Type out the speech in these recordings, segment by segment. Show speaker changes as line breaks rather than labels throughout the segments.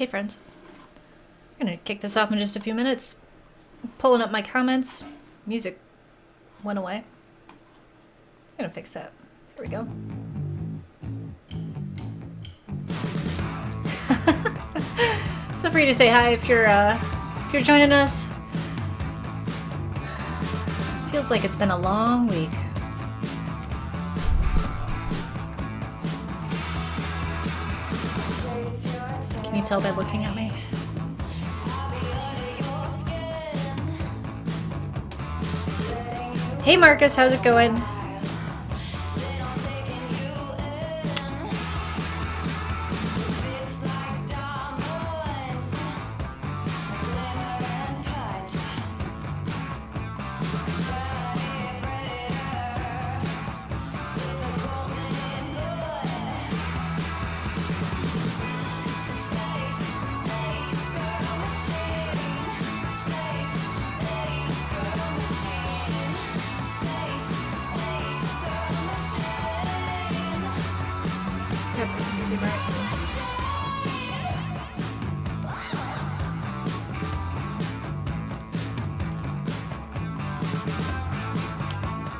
Hey friends. I'm gonna kick this off in just a few minutes. Pulling up my comments. Music went away. I'm gonna fix that. Here we go. Feel free to say hi if you're joining us. Feels like it's been a long week. Can you tell by looking at me? Hey Markus, how's it going? That doesn't seem right.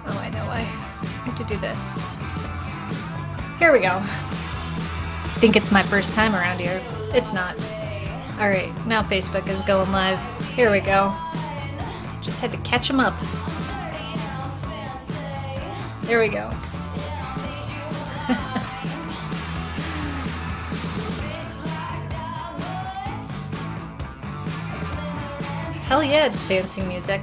Oh, I know. I have to do this. Here we go. I think it's my first time around here. It's not. Alright, now Facebook is going live. Here we go. Just had to catch them up. There we go. Hell yeah, it's dancing music.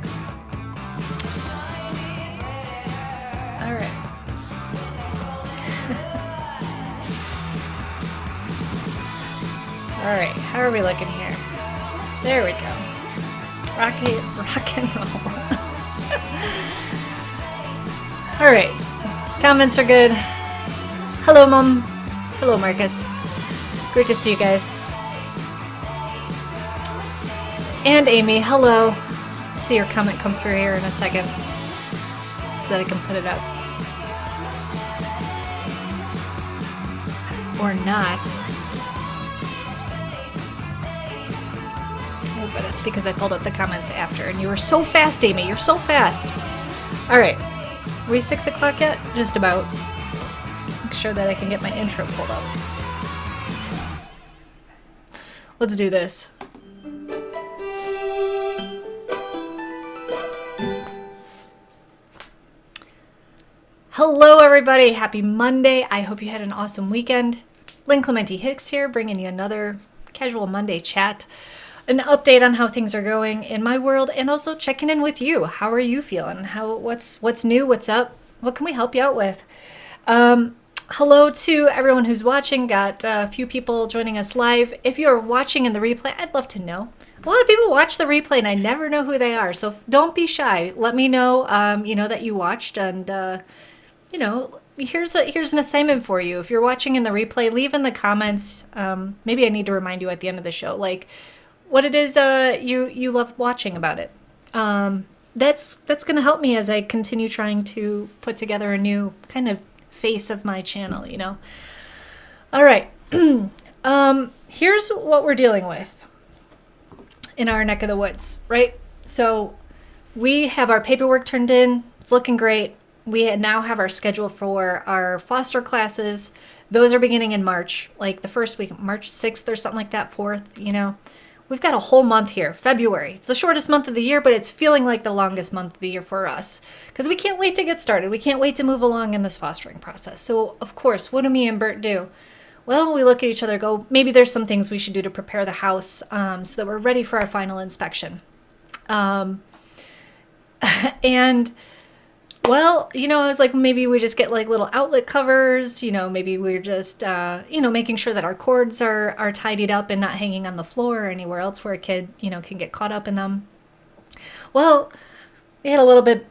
Alright. Alright, how are we looking here? There we go. Rock and roll. Alright. Comments are good. Hello, Mom. Hello, Markus. Great to see you guys. And Amy, hello. See your comment come through here in a second so that I can put it up. Or not. Oh, but it's because I pulled up the comments after, and you were so fast, Amy. You're so fast. All right. Are we 6 o'clock yet? Just about. Make sure that I can get my intro pulled up. Let's do this. Hello everybody, happy Monday. I hope you had an awesome weekend. Lynn Clementi-HICKS here, bringing you another casual Monday chat. An update on how things are going in my world, and also checking in with you. How are you feeling? What's new? What's up? What can we help you out with? Hello to everyone who's watching. Got a few people joining us live. If you're watching in the replay, I'd love to know. A lot of people watch the replay and I never know who they are, so don't be shy. Let me know, that you watched, and here's an assignment for you. If you're watching in the replay, leave in the comments. Maybe I need to remind you at the end of the show, like what it is you love watching about it. That's going to help me as I continue trying to put together a new kind of face of my channel. All right. Here's what we're dealing with in our neck of the woods, right? So we have our paperwork turned in. It's looking great. We now have our schedule for our foster classes. Those are beginning in March, like the first week, March 6th or something like that, 4th, We've got a whole month here, February. It's the shortest month of the year, but it's feeling like the longest month of the year for us because we can't wait to get started. We can't wait to move along in this fostering process. So, of course, what do me and Bert do? Well, we look at each other and go, maybe there's some things we should do to prepare the house so that we're ready for our final inspection. And... well, I was like, maybe we just get like little outlet covers, maybe we're just, making sure that our cords are tidied up and not hanging on the floor or anywhere else where a kid, can get caught up in them. Well, we had a little bit,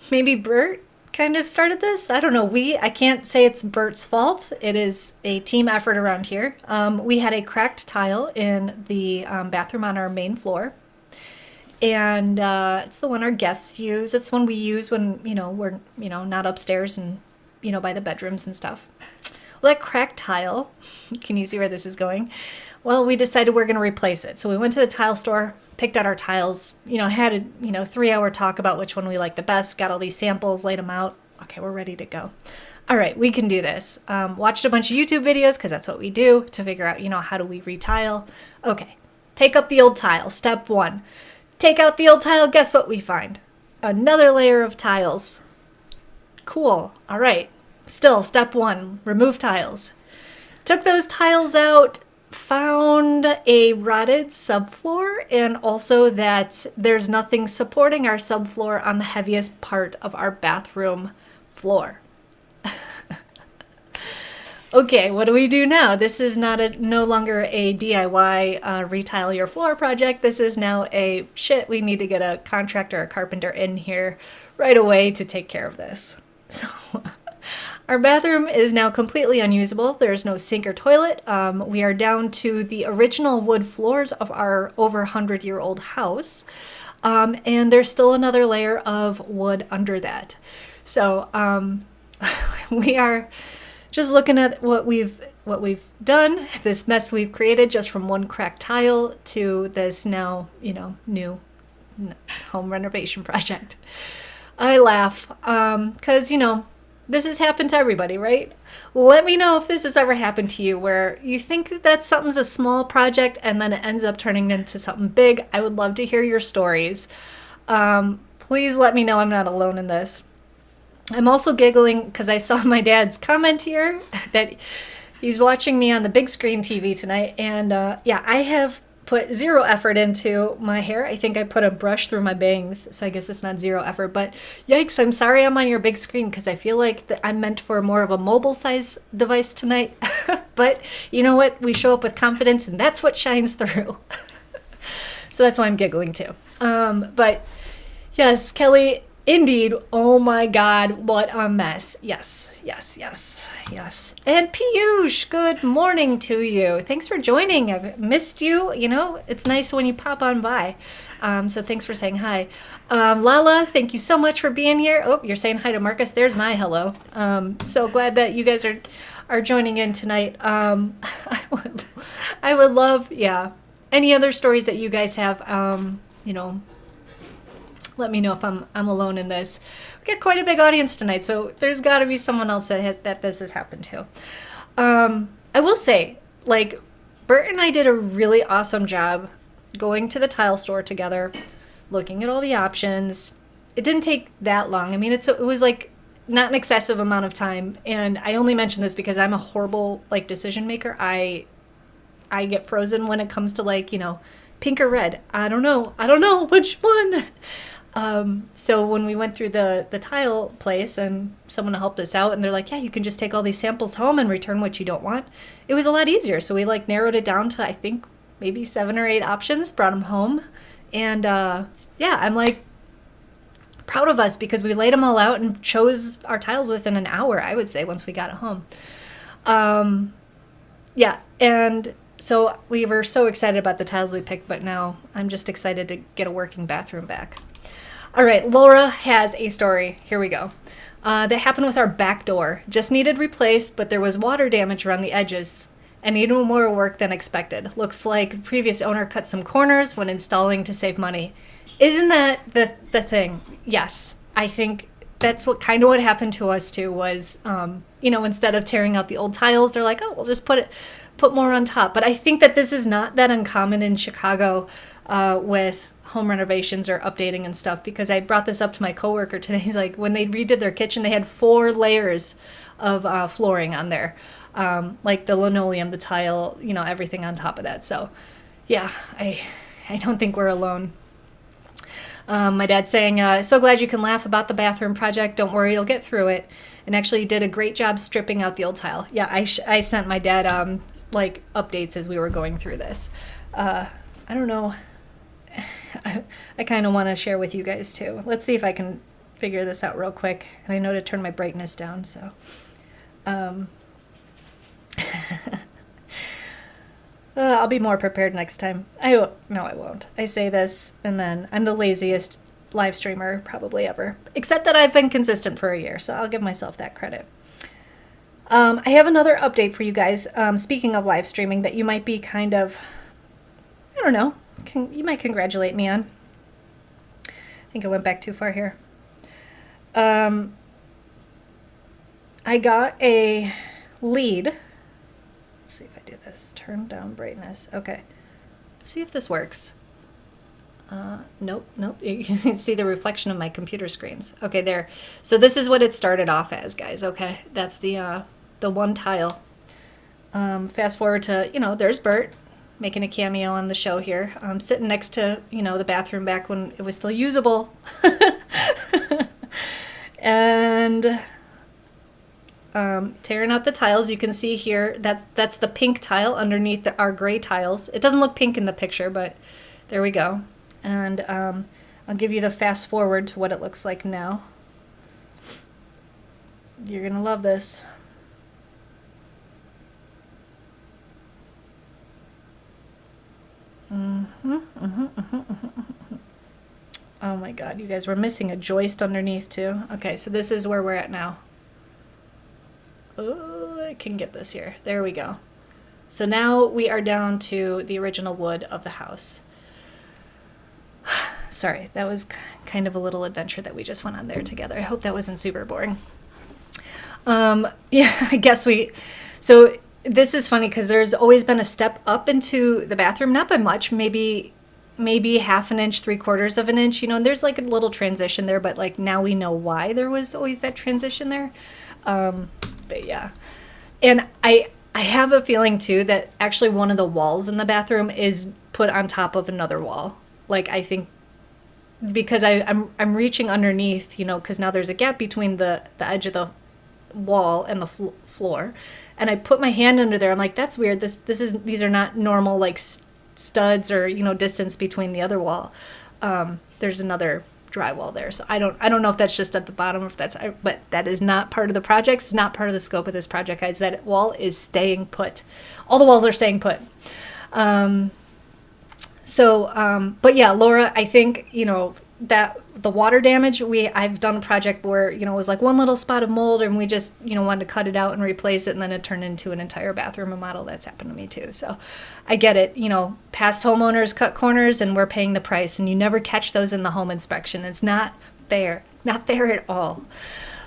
maybe Bert kind of started this. I don't know. I can't say it's Bert's fault. It is a team effort around here. We had a cracked tile in the bathroom on our main floor. And it's the one our guests use. It's the one we use when, we're, not upstairs and, by the bedrooms and stuff. Well, that cracked tile, can you see where this is going? Well, we decided we're going to replace it. So we went to the tile store, picked out our tiles, had a 3-hour talk about which one we liked the best, got all these samples, laid them out. Okay, we're ready to go. All right, we can do this. Watched a bunch of YouTube videos because that's what we do to figure out, how do we retile. Okay, take up the old tile. Step 1. Take out the old tile. Guess what we find? Another layer of tiles. Cool. All right. Still, step 1, remove tiles. Took those tiles out, found a rotted subfloor, and also that there's nothing supporting our subfloor on the heaviest part of our bathroom floor. Okay, what do we do now? This is no longer a DIY retile your floor project. This is now a shit, we need to get a contractor, a carpenter in here right away to take care of this. So our bathroom is now completely unusable. There's no sink or toilet. We are down to the original wood floors of our over 100-year-old house. And there's still another layer of wood under that. So we are just looking at what we've done, this mess we've created just from one cracked tile to this now, new home renovation project. I laugh because, this has happened to everybody, right? Let me know if this has ever happened to you where you think that something's a small project and then it ends up turning into something big. I would love to hear your stories. Please let me know I'm not alone in this. I'm also giggling because I saw my dad's comment here that he's watching me on the big screen TV tonight. And I have put 0 effort into my hair. I think I put a brush through my bangs, so I guess it's not 0 effort. But yikes, I'm sorry I'm on your big screen because I feel like I'm meant for more of a mobile size device tonight. But you know what? We show up with confidence and that's what shines through. So that's why I'm giggling too. But yes, Kelly, indeed. Oh my God, what a mess. Yes. And Piyush, good morning to you. Thanks for joining. I've missed you. It's nice when you pop on by. So thanks for saying hi. Lala, thank you so much for being here. Oh, you're saying hi to Markus. There's my hello. So glad that you guys are joining in tonight. I would love, any other stories that you guys have, let me know if I'm alone in this. We got quite a big audience tonight, so there's got to be someone else that this has happened to. I will say, Bert and I did a really awesome job going to the tile store together, looking at all the options. It didn't take that long. I mean, it was not an excessive amount of time, and I only mention this because I'm a horrible decision maker. I get frozen when it comes to pink or red. I don't know which one. So when we went through the tile place and someone helped us out and they're like, yeah, you can just take all these samples home and return what you don't want. It was a lot easier. So we narrowed it down to, I think, maybe 7 or 8 options, brought them home. And I'm proud of us because we laid them all out and chose our tiles within an hour, I would say, once we got it home. And so we were so excited about the tiles we picked, but now I'm just excited to get a working bathroom back. All right, Laura has a story. Here we go. That happened with our back door. Just needed replaced, but there was water damage around the edges and needed more work than expected. Looks like the previous owner cut some corners when installing to save money. Isn't that the thing? Yes, I think that's what happened to us too was, instead of tearing out the old tiles, they're like, oh, we'll just put more on top. But I think that this is not that uncommon in Chicago with home renovations or updating and stuff, because I brought this up to my coworker today. He's like, when they redid their kitchen, they had 4 layers of flooring on there, the linoleum, the tile, everything on top of that. So yeah, I don't think we're alone. My dad's saying, so glad you can laugh about the bathroom project. Don't worry, you'll get through it. And actually did a great job stripping out the old tile. Yeah, I sent my dad updates as we were going through this. I don't know. I kind of want to share with you guys too. Let's see if I can figure this out real quick. And I know to turn my brightness down, so. I'll be more prepared next time. No, I won't. I say this, and then I'm the laziest live streamer probably ever. Except that I've been consistent for a year, so I'll give myself that credit. I have another update for you guys. Speaking of live streaming, that you might be kind of, I don't know, you might congratulate me on. I think I went back too far here. I got a lead. Let's see if I do this. Turn down brightness. Okay. Let's see if this works. Nope. You can see the reflection of my computer screens. Okay, there. So this is what it started off as, guys. Okay, that's the one tile. Fast forward to, there's Bert making a cameo on the show here. I'm sitting next to, the bathroom back when it was still usable. And tearing out the tiles. You can see here that's the pink tile underneath our gray tiles. It doesn't look pink in the picture, but there we go. And I'll give you the fast forward to what it looks like now. You're gonna love this. Oh my god, you guys, we're missing a joist underneath too. Okay, so this is where we're at now. Oh, I can get this here. There we go. So now we are down to the original wood of the house. Sorry, that was kind of a little adventure that we just went on there together. I hope that wasn't super boring. Yeah, I guess so this is funny because there's always been a step up into the bathroom, not by much, maybe half an inch, 3/4 of an inch, and there's like a little transition there, but like now we know why there was always that transition there. But yeah, and I have a feeling too that actually one of the walls in the bathroom is put on top of another wall. Like I think because I'm reaching underneath, because now there's a gap between the edge of the wall and the floor, and I put my hand under there. I'm like, that's weird. These are not normal like studs or distance between the other wall. There's another drywall there, so I don't know if that's just at the bottom, but that is not part of the project. It's not part of the scope of this project, guys. That wall is staying put. All the walls are staying put. But yeah, Laura, I think, that the water damage, I've done a project where, it was like one little spot of mold and we just, wanted to cut it out and replace it, and then it turned into an entire bathroom remodel. That's happened to me too. So I get it. Past homeowners cut corners and we're paying the price, and you never catch those in the home inspection. It's not fair. Not fair at all.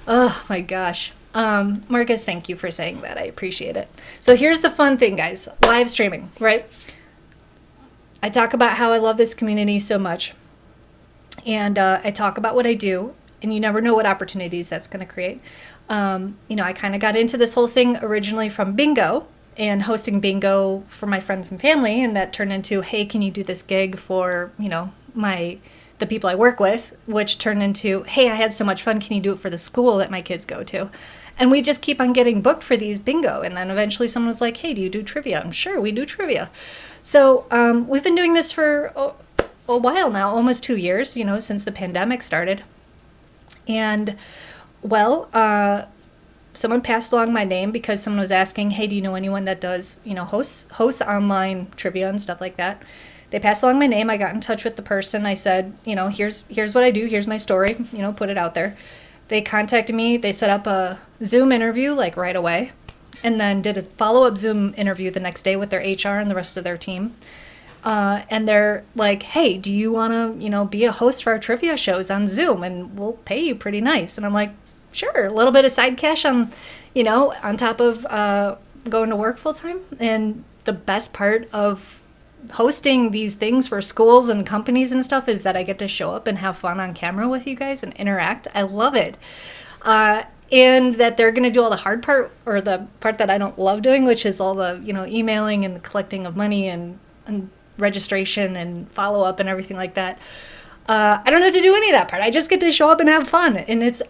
Oh my gosh. Markus, thank you for saying that. I appreciate it. So here's the fun thing, guys. Live streaming, right? I talk about how I love this community so much, and I talk about what I do, and you never know what opportunities that's going to create. I kind of got into this whole thing originally from bingo and hosting bingo for my friends and family, and that turned into, hey, can you do this gig for, the people I work with, which turned into, hey, I had so much fun, can you do it for the school that my kids go to? And we just keep on getting booked for these bingo, and then eventually someone was like, hey, do you do trivia? I'm sure we do trivia. So we've been doing this for a while now, almost 2 years, since the pandemic started. And, someone passed along my name because someone was asking, hey, do you know anyone that does, hosts online trivia and stuff like that? They passed along my name. I got in touch with the person. I said, here's what I do. Here's my story, put it out there. They contacted me. They set up a Zoom interview like right away, and then did a follow-up Zoom interview the next day with their HR and the rest of their team. And they're like, hey, do you want to, be a host for our trivia shows on Zoom, and we'll pay you pretty nice. And I'm like, sure, a little bit of side cash on, on top of going to work full time. And the best part of hosting these things for schools and companies and stuff is that I get to show up and have fun on camera with you guys and interact. I love it. And that they're going to do all the hard part, or the part that I don't love doing, which is all the, emailing and the collecting of money and registration and follow-up and everything like that. I don't have to do any of that part. I just get to show up and have fun, and it's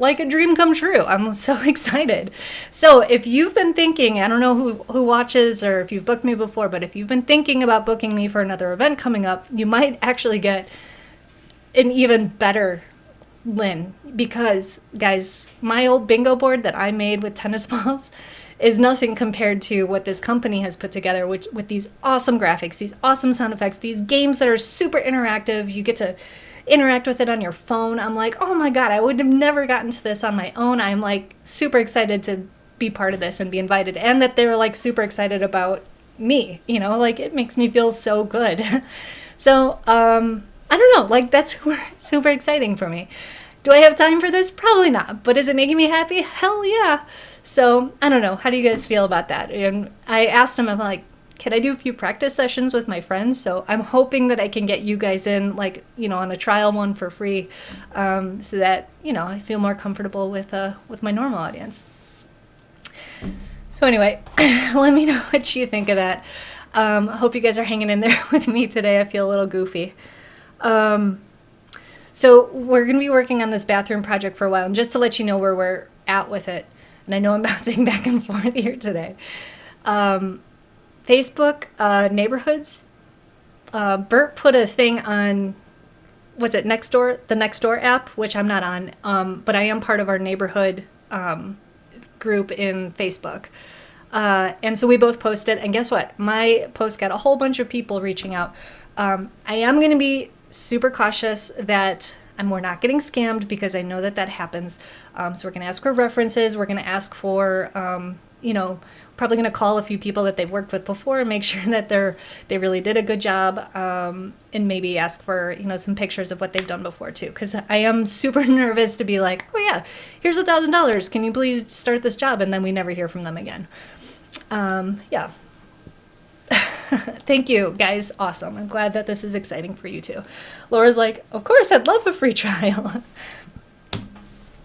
like a dream come true. I'm so excited. So if you've been thinking, I don't know who watches or if you've booked me before, but if you've been thinking about booking me for another event coming up, you might actually get an even better Lynn, because guys, my old bingo board that I made with tennis balls is nothing compared to what this company has put together, with these awesome graphics, these awesome sound effects, these games that are super interactive. You get to interact with it on your phone. I'm like, oh my God, I would have never gotten to this on my own. I'm like super excited to be part of this and be invited, and that they're like super excited about me, you know, like it makes me feel so good. So, I don't know, like that's super exciting for me. Do I have time for this? Probably not. But is it making me happy? Hell yeah. So I don't know. How do you guys feel about that? And I asked him, I'm like, can I do a few practice sessions with my friends? So I'm hoping that I can get you guys in, like, you know, on a trial one for free, so that, you know, I feel more comfortable with my normal audience. So anyway, let me know what you think of that. I hope you guys are hanging in there with me today. I feel a little goofy. So we're going to be working on this bathroom project for a while. And just to let you know where we're at with it, and I know I'm bouncing back and forth here today. Facebook neighborhoods. Bert put a thing on, what's it, Nextdoor? The Nextdoor app, which I'm not on, but I am part of our neighborhood group in Facebook. And so we both posted, and guess what? My post got a whole bunch of people reaching out. I am going to be super cautious that we're not getting scammed, because I know that happens. So we're going to ask for references. We're going to ask for, probably going to call a few people that they've worked with before and make sure that they really did a good job, and maybe ask for, some pictures of what they've done before too. Because I am super nervous to be like, oh yeah, here's $1,000. Can you please start this job? And then we never hear from them again. Yeah. Thank you, guys. Awesome. I'm glad that this is exciting for you too. Laura's like, of course, I'd love a free trial.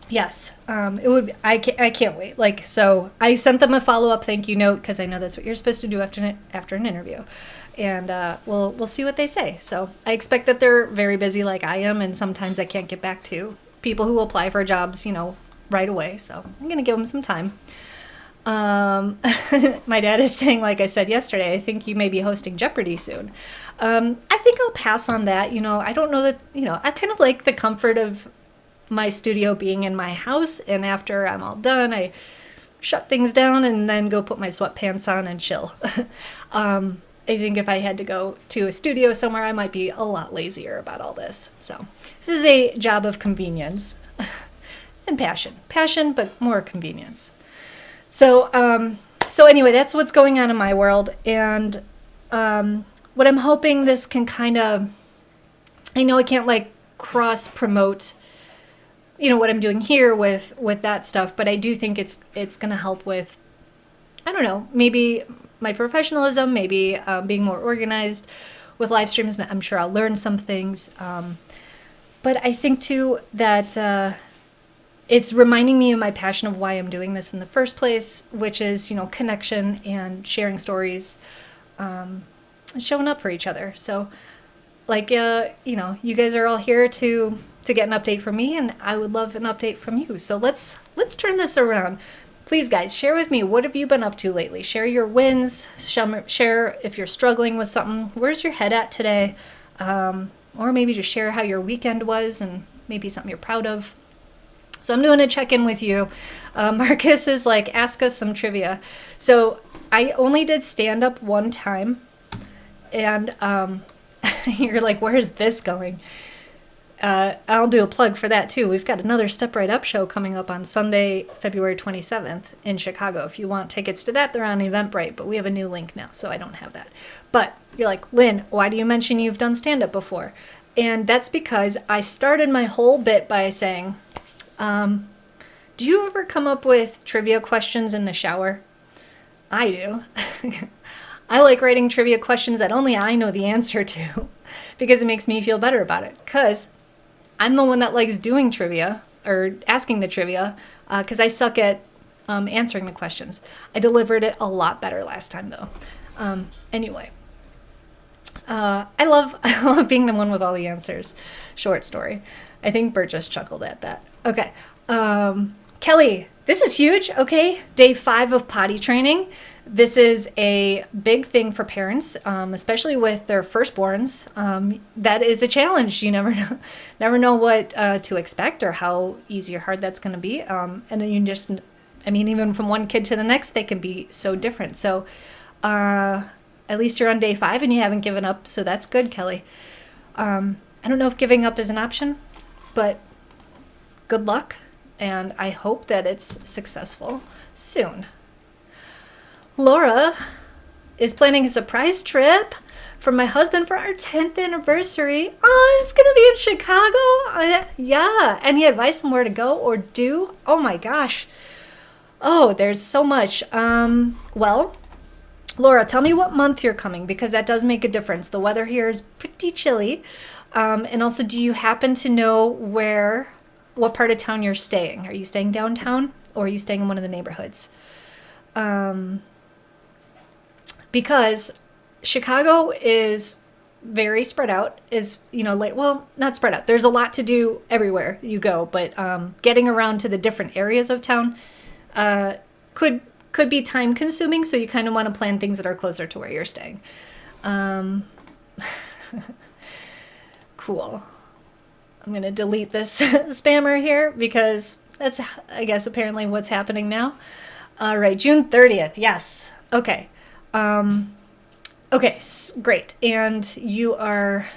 Yes, it would be, I can't wait. Like, so I sent them a follow-up thank you note, because I know that's what you're supposed to do after an interview. And we'll see what they say. So I expect that they're very busy like I am, and sometimes I can't get back to people who apply for jobs, right away. So I'm going to give them some time. My dad is saying, like I said yesterday, I think you may be hosting Jeopardy soon. I think I'll pass on that. I don't know that, I kind of like the comfort of my studio being in my house, and after I'm all done, I shut things down and then go put my sweatpants on and chill. I think if I had to go to a studio somewhere, I might be a lot lazier about all this. So this is a job of convenience and passion, but more convenience. So anyway, that's what's going on in my world. And what I'm hoping this can kind of, I know I can't like cross promote, what I'm doing here with that stuff, but I do think it's going to help with, I don't know, maybe my professionalism, maybe being more organized with live streams. I'm sure I'll learn some things. But I think too that it's reminding me of my passion of why I'm doing this in the first place, which is, connection and sharing stories, and showing up for each other. So like, you guys are all here to get an update from me, and I would love an update from you. So let's turn this around. Please, guys, share with me, what have you been up to lately? Share your wins, share if you're struggling with something. Where's your head at today? Or maybe just share how your weekend was and maybe something you're proud of. So I'm doing a check-in with you. Markus is like, ask us some trivia. So I only did stand-up one time, and you're like, where's this going? I'll do a plug for that too. We've got another Step Right Up show coming up on Sunday, February 27th in Chicago. If you want tickets to that, they're on Eventbrite, but we have a new link now, so I don't have that. But you're like, Lynn, why do you mention you've done stand-up before? And that's because I started my whole bit by saying, do you ever come up with trivia questions in the shower? I do. I like writing trivia questions that only I know the answer to, because it makes me feel better about it. Because I'm the one that likes doing trivia, or asking the trivia, because I suck at answering the questions. I delivered it a lot better last time, though. Anyway, I love being the one with all the answers. Short story. I think Bert just chuckled at that. Okay. Kelly, this is huge. Okay. Day 5 of potty training. This is a big thing for parents, especially with their firstborns. That is a challenge. You never know what to expect or how easy or hard that's going to be. And then even from one kid to the next, they can be so different. So at least you're on day 5 and you haven't given up. So that's good, Kelly. I don't know if giving up is an option, but good luck. and I hope that it's successful soon. Laura is planning a surprise trip for my husband for our 10th anniversary. Oh, it's gonna be in Chicago. Yeah. Any advice on where to go or do? Oh my gosh. Oh, there's so much. Well, Laura, tell me what month you're coming, because that does make a difference. The weather here is pretty chilly. And also, do you happen to know what part of town you're staying? Are you staying downtown, or are you staying in one of the neighborhoods? Because Chicago is very spread out, not spread out. There's a lot to do everywhere you go, but getting around to the different areas of town could be time consuming. So you kind of want to plan things that are closer to where you're staying. Cool. I'm going to delete this spammer here because that's, I guess, apparently what's happening now. All right, June 30th. Yes. Okay. Okay, great. And you are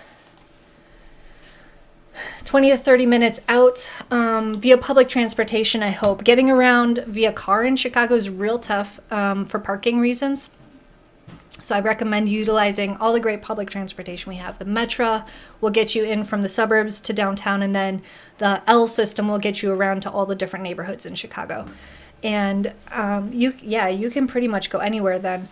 20 to 30 minutes out via public transportation, I hope. Getting around via car in Chicago is real tough for parking reasons. So I recommend utilizing all the great public transportation we have. The Metro will get you in from the suburbs to downtown, and then the L system will get you around to all the different neighborhoods in Chicago. And you can pretty much go anywhere then.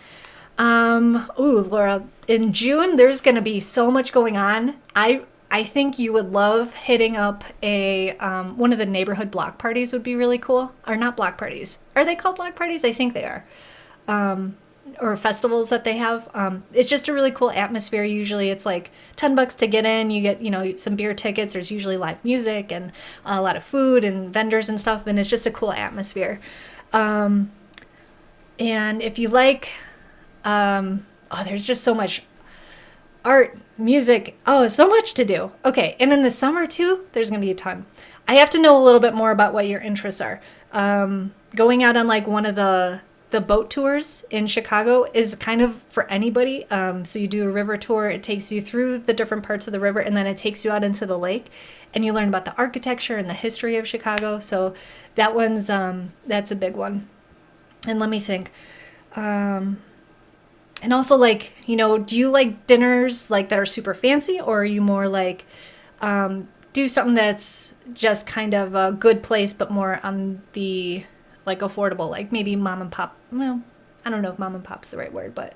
Ooh, Laura, in June, there's going to be so much going on. I think you would love hitting up one of the neighborhood block parties would be really cool. Or not block parties. Are they called block parties? I think they are. Or festivals that they have. It's just a really cool atmosphere. Usually it's like $10 to get in. You get, some beer tickets. There's usually live music and a lot of food and vendors and stuff. And it's just a cool atmosphere. And if you like, there's just so much art, music. Oh, so much to do. Okay. And in the summer too, there's going to be a ton. I have to know a little bit more about what your interests are. Going out on like one of the boat tours in Chicago is kind of for anybody. So you do a river tour. It takes you through the different parts of the river, and then it takes you out into the lake, and you learn about the architecture and the history of Chicago. So that one's, that's a big one. And let me think. And also, like, do you like dinners like that are super fancy, or are you more like, do something that's just kind of a good place, but more on the like affordable, like maybe mom and pop. Well, I don't know if mom and pop's the right word, but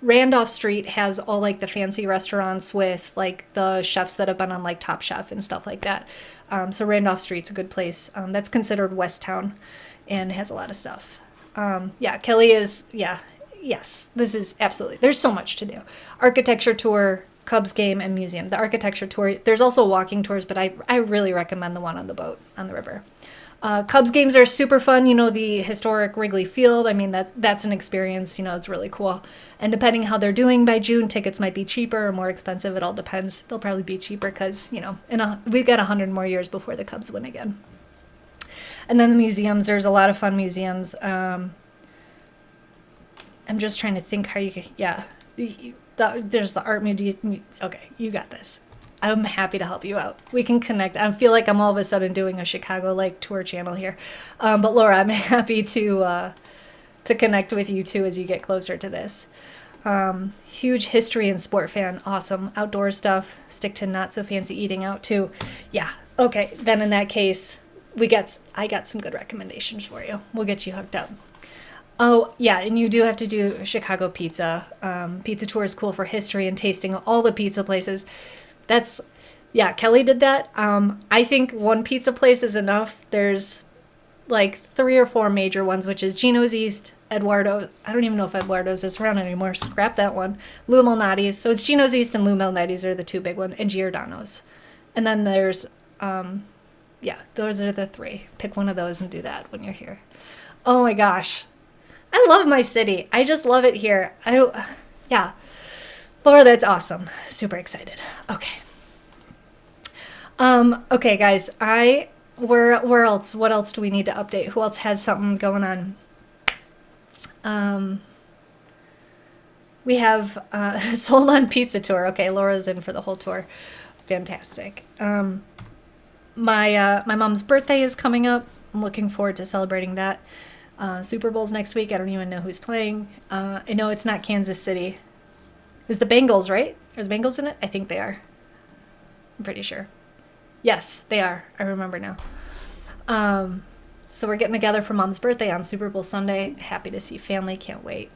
Randolph Street has all like the fancy restaurants with like the chefs that have been on like Top Chef and stuff like that. So Randolph Street's a good place. That's considered West Town and has a lot of stuff. Kelly is, yes, this is absolutely, there's so much to do. Architecture tour, Cubs game, and museum. The architecture tour, there's also walking tours, but I really recommend the one on the boat on the river. Cubs games are super fun. The historic Wrigley Field. I mean, that's an experience. It's really cool. And depending how they're doing by June, tickets might be cheaper or more expensive. It all depends. They'll probably be cheaper because, we've got 100 more years before the Cubs win again. And then the museums. There's a lot of fun museums. I'm just trying to think how you can, there's the art museum. Okay, you got this. I'm happy to help you out. We can connect. I feel like I'm all of a sudden doing a Chicago like tour channel here. But Laura, I'm happy to connect with you too as you get closer to this. Huge history and sport fan. Awesome. Outdoor stuff. Stick to not so fancy eating out too. Yeah. Okay. Then in that case, I got some good recommendations for you. We'll get you hooked up. Oh, yeah, and you do have to do Chicago pizza. Pizza tour is cool for history and tasting all the pizza places. Kelly did that. I think one pizza place is enough. There's like 3 or 4 major ones, which is Gino's East, Eduardo. I don't even know if Eduardo's is around anymore. Scrap that one. Lou Malnati's. So it's Gino's East and Lou Malnati's are the 2 big ones, and Giordano's. And then there's, those are the 3. Pick one of those and do that when you're here. Oh my gosh. I love my city. I just love it here. Laura, that's awesome. Super excited. Okay. Okay, guys. Where else? What else do we need to update? Who else has something going on? We have Sold on Pizza Tour. Okay, Laura's in for the whole tour. Fantastic. My mom's birthday is coming up. I'm looking forward to celebrating that. Super Bowl's next week. I don't even know who's playing. I know it's not Kansas City. It's the Bengals, right? Are the Bengals in it? I think they are. I'm pretty sure. Yes, they are. I remember now. So we're getting together for Mom's birthday on Super Bowl Sunday. Happy to see family. Can't wait.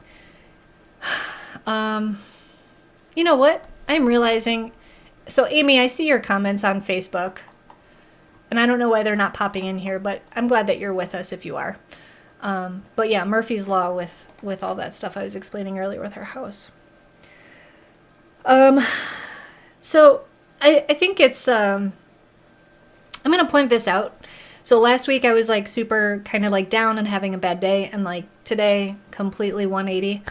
You know what? I'm realizing. So, Amy, I see your comments on Facebook. And I don't know why they're not popping in here, but I'm glad that you're with us if you are. But yeah, Murphy's Law with all that stuff I was explaining earlier with our house. So I think it's, I'm going to point this out. So last week I was like super kind of like down and having a bad day, and like today completely 180.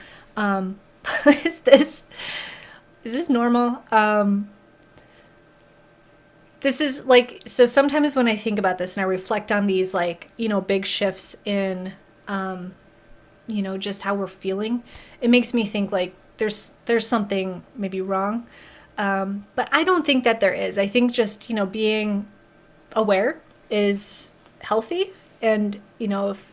Is this normal? This is like, so sometimes when I think about this and I reflect on these like, big shifts in, just how we're feeling, it makes me think like there's something maybe wrong. But I don't think that there is. I think just, being aware is healthy. And, if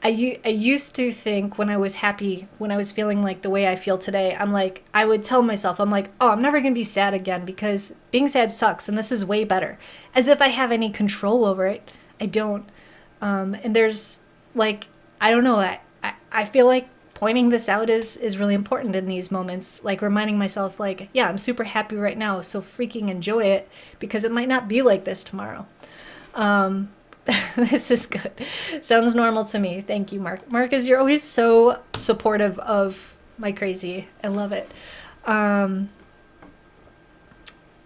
I used to think when I was happy, when I was feeling like the way I feel today, I'm like, I would tell myself, I'm like, oh, I'm never going to be sad again because being sad sucks and this is way better. As if I have any control over it. I don't. And there's like, I don't know, I feel like pointing this out is really important in these moments, like reminding myself like, yeah, I'm super happy right now, so freaking enjoy it because it might not be like this tomorrow. This is good. Sounds normal to me. Thank you, Markus, you're always so supportive of my crazy. I love it.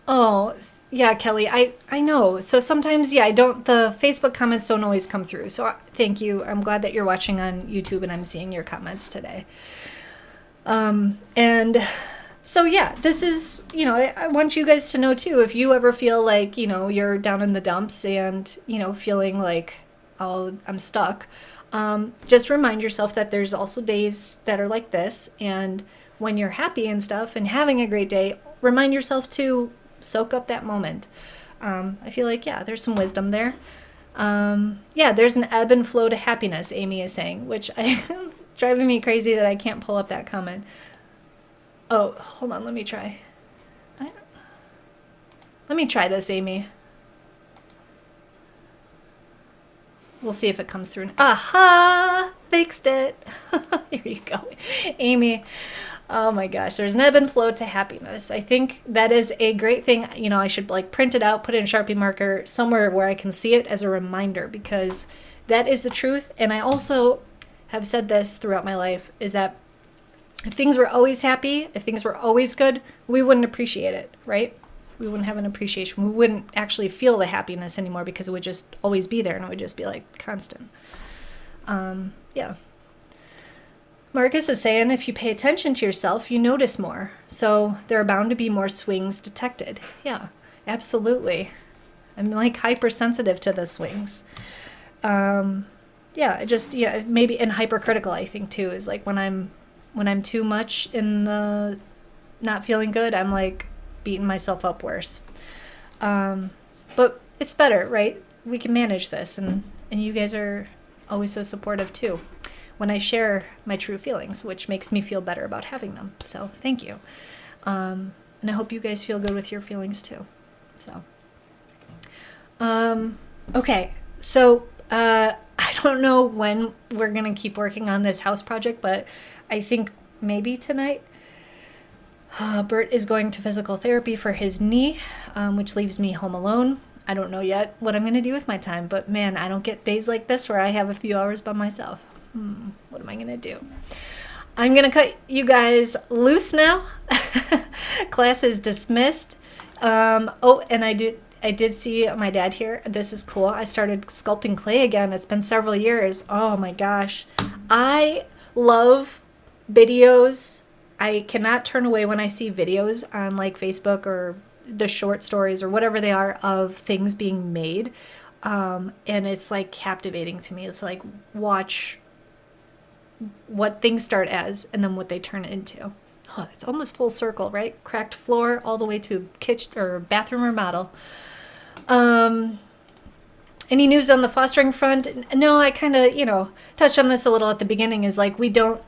Oh, yeah, Kelly, I know. So sometimes, yeah, the Facebook comments don't always come through. So thank you. I'm glad that you're watching on YouTube and I'm seeing your comments today. And so, yeah, this is, I want you guys to know, too, if you ever feel like, you're down in the dumps and, feeling like, oh, I'm stuck, just remind yourself that there's also days that are like this. And when you're happy and stuff and having a great day, remind yourself to soak up that moment. I feel like, yeah, there's some wisdom there. Yeah, there's an ebb and flow to happiness, Amy is saying, which driving me crazy that I can't pull up that comment. Oh, hold on, let me try. Let me try this, Amy. We'll see if it comes through. Aha! Fixed it. Here you go, Amy. Oh my gosh, there's an ebb and flow to happiness. I think that is a great thing. I should like print it out, put it in Sharpie marker somewhere where I can see it as a reminder, because that is the truth. And I also have said this throughout my life, is that if things were always happy, if things were always good, we wouldn't appreciate it, right? We wouldn't have an appreciation. We wouldn't actually feel the happiness anymore because it would just always be there and it would just be like constant. Yeah. Markus is saying if you pay attention to yourself, you notice more. So there are bound to be more swings detected. Yeah, absolutely. I'm like hypersensitive to the swings. Yeah, maybe, and hypercritical, I think too, is like when I'm too much in the not feeling good, I'm like beating myself up worse. But it's better, right? We can manage this, and you guys are always so supportive too when I share my true feelings, which makes me feel better about having them. So thank you. And I hope you guys feel good with your feelings too. So, okay. So, I don't know when we're going to keep working on this house project, but I think maybe tonight. Bert is going to physical therapy for his knee, which leaves me home alone. I don't know yet what I'm going to do with my time, but man, I don't get days like this where I have a few hours by myself. What am I going to do? I'm going to cut you guys loose now. Class is dismissed. Oh, and I did see my dad here. This is cool. I started sculpting clay again. It's been several years. Oh my gosh. I love videos. I cannot turn away when I see videos on like Facebook or the short stories or whatever they are of things being made. And it's like captivating to me. It's like watch what things start as and then what they turn into. Oh, it's almost full circle, right? Cracked floor all the way to kitchen or bathroom remodel. Any news on the fostering front? No, I kind of, touched on this a little at the beginning, is like we don't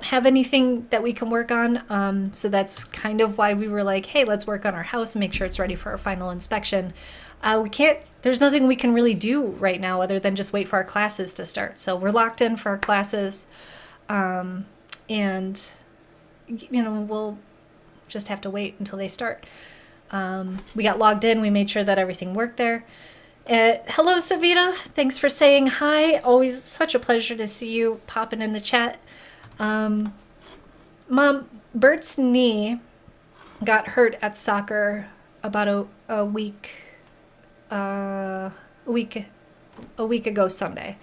have anything that we can work on. So that's kind of why we were like, hey, let's work on our house and make sure it's ready for our final inspection. There's nothing we can really do right now other than just wait for our classes to start. So we're locked in for our classes. And, we'll just have to wait until they start. We got logged in. We made sure that everything worked there. Hello, Savita. Thanks for saying hi. Always such a pleasure to see you popping in the chat. Mom, Bert's knee got hurt at soccer about a week ago Sunday.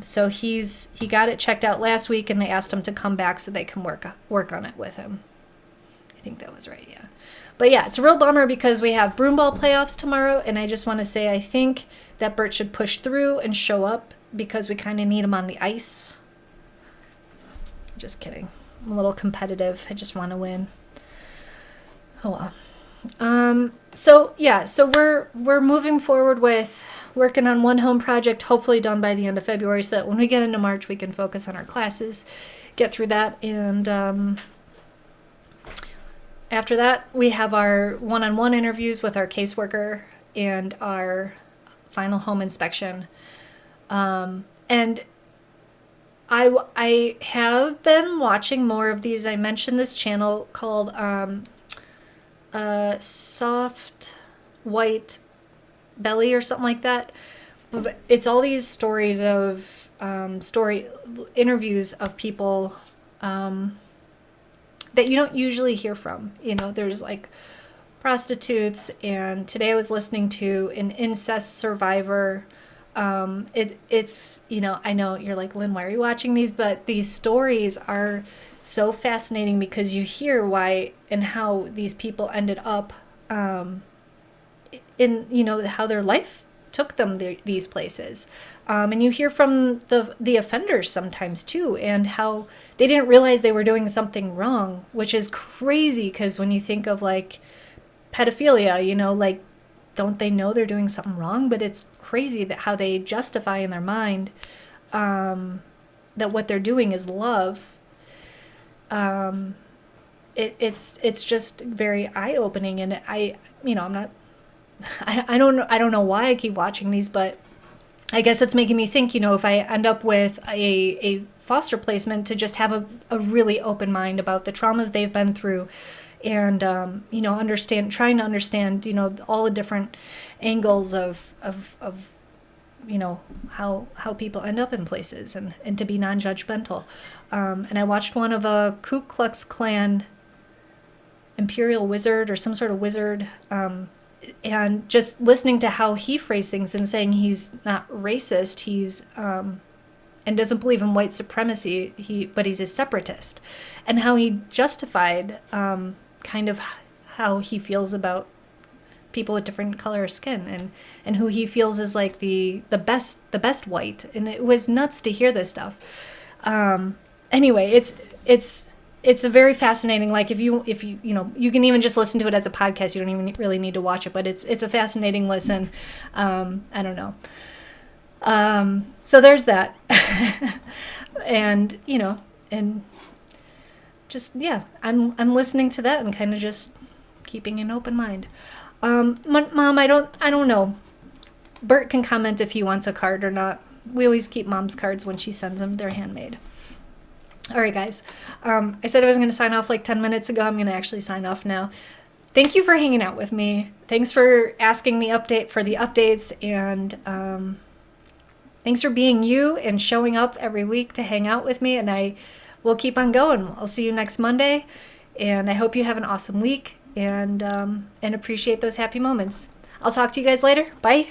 So he got it checked out last week, and they asked him to come back so they can work on it with him. I think that was right, yeah. But yeah, it's a real bummer because we have broomball playoffs tomorrow, and I just want to say I think that Bert should push through and show up because we kind of need him on the ice. Just kidding. I'm a little competitive. I just want to win. Oh well. So we're moving forward with working on one home project, hopefully done by the end of February, so that when we get into March, we can focus on our classes, get through that, and after that, we have our one-on-one interviews with our caseworker and our final home inspection. And I have been watching more of these. I mentioned this channel called Soft White Belly or something like that. But it's all these stories of interviews of people that you don't usually hear from. There's like prostitutes, and today I was listening to an incest survivor. It's I know you're like, Lynn, why are you watching these? But these stories are so fascinating because you hear why and how these people ended up in how their life took them these places. And you hear from the offenders sometimes too, and how they didn't realize they were doing something wrong, which is crazy because when you think of like pedophilia, like, don't they know they're doing something wrong? But it's crazy that how they justify in their mind that what they're doing is love. It's just very eye-opening, and I don't know why I keep watching these, but I guess it's making me think, if I end up with a foster placement, to just have a really open mind about the traumas they've been through, and trying to understand all the different angles of how people end up in places, and to be non-judgmental. And I watched one of a Ku Klux Klan imperial wizard or some sort of wizard, and just listening to how he phrased things and saying he's not racist, he's and doesn't believe in white supremacy, but he's a separatist, and how he justified kind of how he feels about people with different color of skin, and who he feels is like the best white. And it was nuts to hear this stuff. Anyway, it's a very fascinating, like, if you you can even just listen to it as a podcast. You don't even really need to watch it, but it's a fascinating listen. I don't know. So there's that. And and just, yeah, I'm listening to that and kind of just keeping an open mind. Mom, I don't know. Bert can comment if he wants a card or not. We always keep Mom's cards when she sends them. They're handmade. All right, guys. I said I was going to sign off like 10 minutes ago. I'm going to actually sign off now. Thank you for hanging out with me. Thanks for asking the updates, and thanks for being you and showing up every week to hang out with me. And I will keep on going. I'll see you next Monday, and I hope you have an awesome week, and appreciate those happy moments. I'll talk to you guys later. Bye.